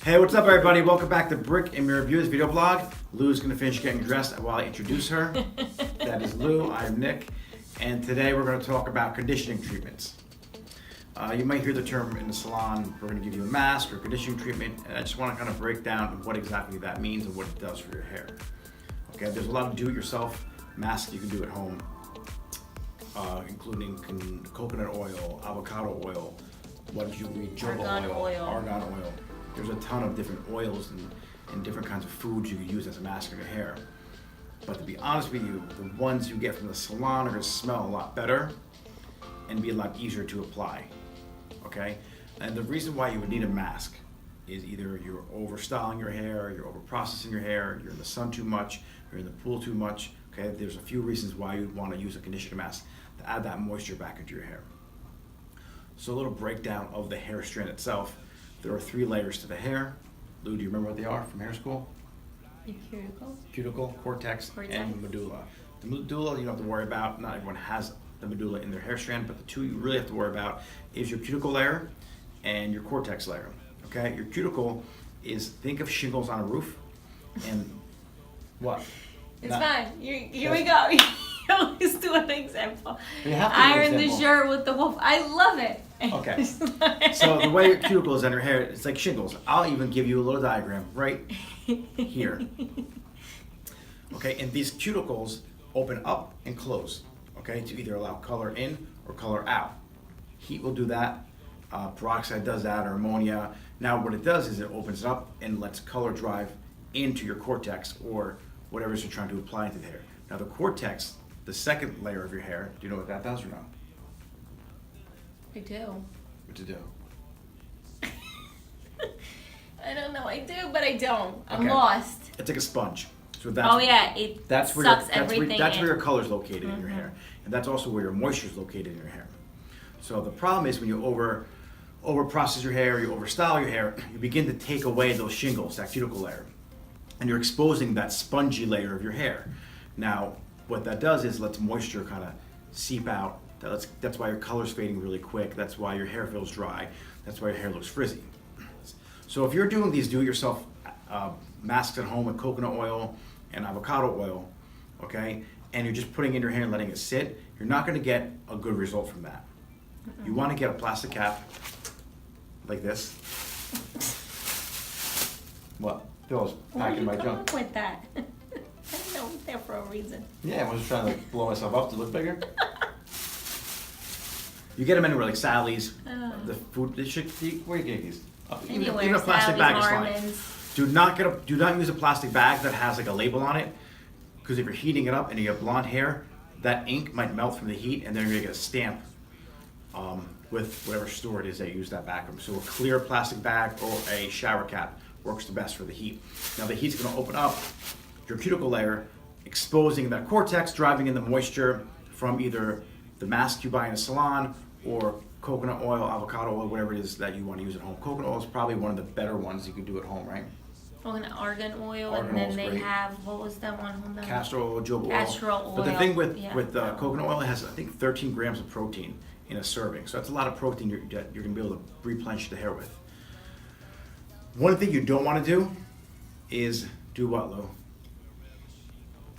Hey, what's up everybody? Welcome back to Brick and Mirror Views video blog. Lou's gonna finish getting dressed while I introduce her. That is Lou, I'm Nick, and today we're gonna talk about conditioning treatments. You might hear the term in the salon, we're gonna give you a mask or conditioning treatment, and I just wanna kind of break down what exactly that means and what it does for your hair. Okay, there's a lot of do-it-yourself masks you can do at home, including coconut oil, avocado oil, what did you read? Argan oil. Argan oil. There's a ton of different oils and different kinds of foods you can use as a mask on your hair. But to be honest with you, the ones you get from the salon are gonna smell a lot better and be a lot easier to apply, okay? And the reason why you would need a mask is either you're over-styling your hair, you're over-processing your hair, you're in the sun too much, you're in the pool too much, okay? There's a few reasons why you'd wanna use a conditioner mask to add that moisture back into your hair. So a little breakdown of the hair strand itself. There are 3 layers to the hair. Lou, do you remember what they are from hair school? The cuticle. Cuticle, cortex, and medulla. The medulla you don't have to worry about. Not everyone has the medulla in their hair strand, but the 2 you really have to worry about is your cuticle layer and your cortex layer. Okay, your cuticle is, think of shingles on a roof, and what? It's fine. Here we go. You always do an example. You have to Iron the shirt with the wolf. I love it. Okay. So the way your cuticle is on your hair, it's like shingles. I'll even give you a little diagram right here. Okay, and these cuticles open up and close, okay, to either allow color in or color out. Heat will do that. Peroxide does that, or ammonia. Now what it does is it opens it up and lets color drive into your cortex or whatever you're trying to apply into the hair. Now the cortex, the second layer of your hair, do you know what that does or no? I do. What to do? I don't know. I do, but I don't. I'm Okay. lost. It's like a sponge. So that's, Oh yeah, it that's where sucks that's everything where in. your color is located in your hair, and that's also where your moisture is located in your hair. So the problem is when you over process your hair, you over style your hair, you begin to take away those shingles, that cuticle layer, and you're exposing that spongy layer of your hair. Now, what that does is lets moisture kind of seep out. That's why your color's fading really quick. That's why your hair feels dry. That's why your hair looks frizzy. So if you're doing these do-it-yourself masks at home with coconut oil and avocado oil, okay, and you're just putting it in your hair and letting it sit, you're not going to get a good result from that. You want to get a plastic cap like this. What? Phil's packing my junk. Why did you come up with that? I know it's there for a reason. Yeah, I was trying to blow myself up to look bigger. You get them anywhere, like Sally's, the food. Where you get these? Anywhere, even a plastic bag is fine. Harmon's. Do not use a plastic bag that has like a label on it, because if you're heating it up and you have blonde hair, that ink might melt from the heat, and then you're gonna get a stamp with whatever store it is that you use that bag from. So a clear plastic bag or a shower cap works the best for the heat. Now the heat's gonna open up your cuticle layer, exposing that cortex, driving in the moisture from either the mask you buy in a salon or coconut oil, avocado oil, whatever it is that you want to use at home. Coconut oil is probably one of the better ones you can do at home, right? Oh, and argan oil, Argan and then oil's they great. have, what was that one? Castor oil, jojoba oil. Castor oil. But the thing with Yeah. coconut oil, it has I think 13 grams of protein in a serving. So that's a lot of protein you're going to be able to replenish the hair with. One thing you don't want to do is do what, Lou?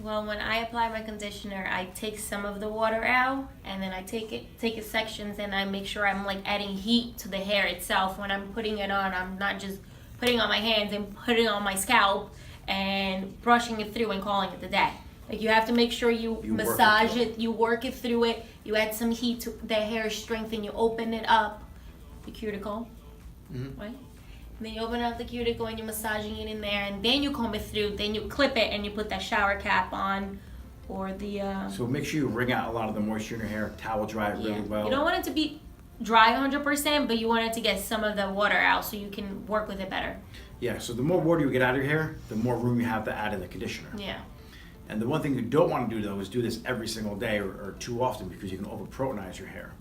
Well, when I apply my conditioner, I take some of the water out, and then I take it sections, and I make sure I'm like adding heat to the hair itself. When I'm putting it on, I'm not just putting on my hands and putting on my scalp and brushing it through and calling it a day. Like you have to make sure you massage it, you work it through it, you add some heat to the hair strength, and you open it up, the cuticle, right? And then you open up the cuticle and you're massaging it in there, and then you comb it through, then you clip it and you put that shower cap on, or the So make sure you wring out a lot of the moisture in your hair, towel dry it really well. You don't want it to be dry 100%, but you want it to get some of the water out so you can work with it better. Yeah, so the more water you get out of your hair, the more room you have to add in the conditioner. Yeah. And the one thing you don't want to do though is do this every single day or too often, because you can over-protonize your hair.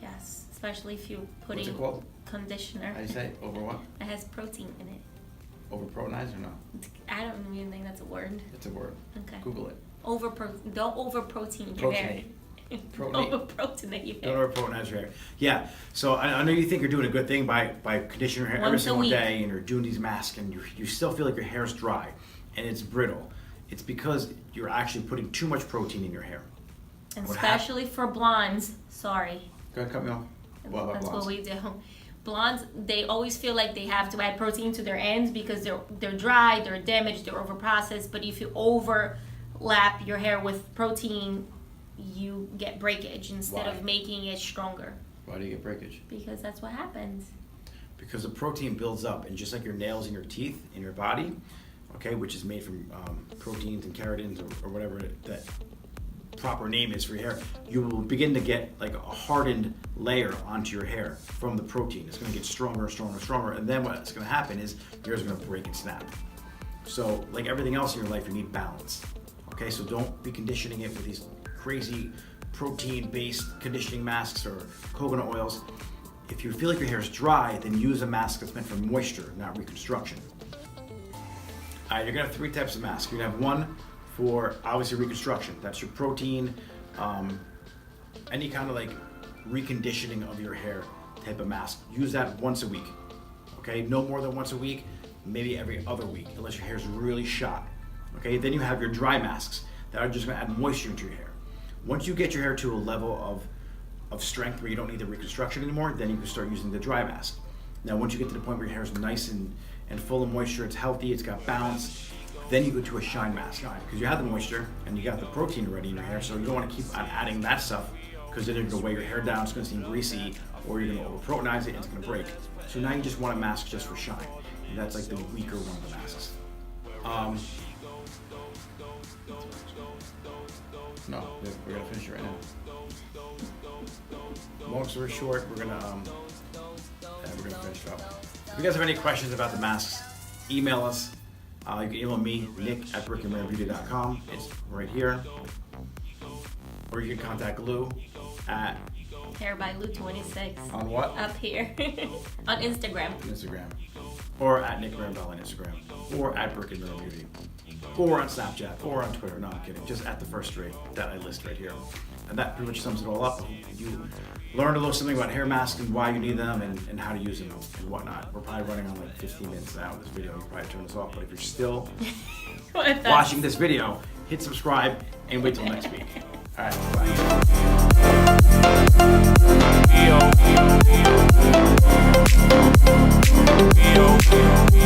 Yes, especially if you're What's it putting called? conditioner. How do you say? Over what? It has protein in it. Over-protonize or no? I don't even think that's a word. It's a word. Okay. Google it. Don't over protein your hair. Proteinate. Over-protonate your Don't hair. over-protonize your hair. Yeah. So I know you think you're doing a good thing by conditioning your hair every Once a single week. day, and you're doing these masks, and you still feel like your hair's dry, and it's brittle. It's because you're actually putting too much protein in your hair. And What especially for blondes, sorry. Go ahead, cut me off. What about That's blondes? what we do. Blondes, they always feel like they have to add protein to their ends because they're dry, they're damaged, they're overprocessed. But if you overlap your hair with protein, you get breakage instead Why? of making it stronger. Why do you get breakage? Because that's what happens. Because the protein builds up, and just like your nails and your teeth in your body, okay, which is made from proteins and keratins or whatever that proper name is for your hair, you will begin to get like a hardened layer onto your hair from the protein. It's going to get stronger, stronger, stronger, and then what's going to happen is yours is going to break and snap. So, like everything else in your life, you need balance. Okay, so don't be conditioning it with these crazy protein-based conditioning masks or coconut oils. If you feel like your hair is dry, then use a mask that's meant for moisture, not reconstruction. All right, you're gonna have 3 types of masks. You're gonna have one for obviously reconstruction. That's your protein, any kind of like reconditioning of your hair type of mask. Use that once a week. Okay, no more than once a week, maybe every other week, unless your hair is really shot. Okay, then you have your dry masks that are just gonna add moisture into your hair. Once you get your hair to a level of strength where you don't need the reconstruction anymore, then you can start using the dry mask. Now, once you get to the point where your hair is nice and full of moisture, it's healthy, it's got balance, then you go to a shine mask, because you have the moisture and you got the protein already in your hair, so you don't want to keep on adding that stuff, because then you're going to weigh your hair down, it's going to seem greasy, or you're going to over-protonize it and it's going to break. So now you just want a mask just for shine, and that's like the weaker one of the masks. No, we're going to finish it right now. Long story short, we're gonna finish it up. If you guys have any questions about the masks, email us. You can email me, nick@brickandmirrorbeauty.com. It's right here. Or you can contact Lou at Hair by Lou 26. on what? Up here. On Instagram. On Instagram. Or at Nick Mirabelle on Instagram. Or at Brick and Mirror Beauty. Or on Snapchat. Or on Twitter. No, I'm kidding. Just at the first 3 that I list right here. And that pretty much sums it all up. You learned a little something about hair masks and why you need them and how to use them and whatnot. We're probably running on like 15 minutes now of this video. You'll probably turn this off. But if you're still watching this video, hit subscribe and wait till next week. All right, bye.